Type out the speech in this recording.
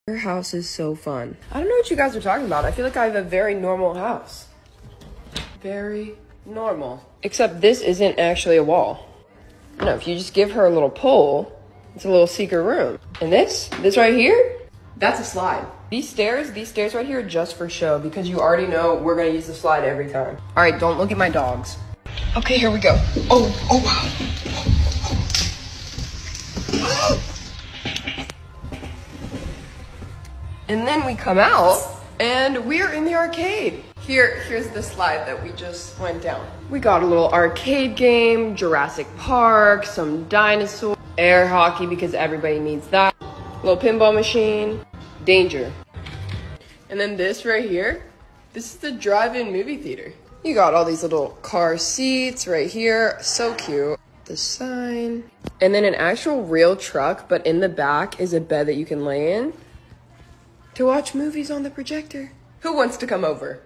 Her house is so fun. I don't know what you guys are talking about. I feel like I have a very normal house. Very normal. Except this isn't actually a wall. No, if you just give her a little pull, it's a little secret room. And this right here, that's a slide. These stairs right here are just for show because you already know we're gonna use the slide every time. All right, don't look at my dogs. Okay, here we go. Oh wow. And then we come out and we're in the arcade. Here's the slide that we just went down. We got a little arcade game, Jurassic Park, some dinosaurs, air hockey because everybody needs that, little pinball machine, danger. And then this right here, this is the drive-in movie theater. You got all these little car seats right here, so cute. The sign. And then an actual real truck, but in the back is a bed that you can lay in to watch movies on the projector. Who wants to come over?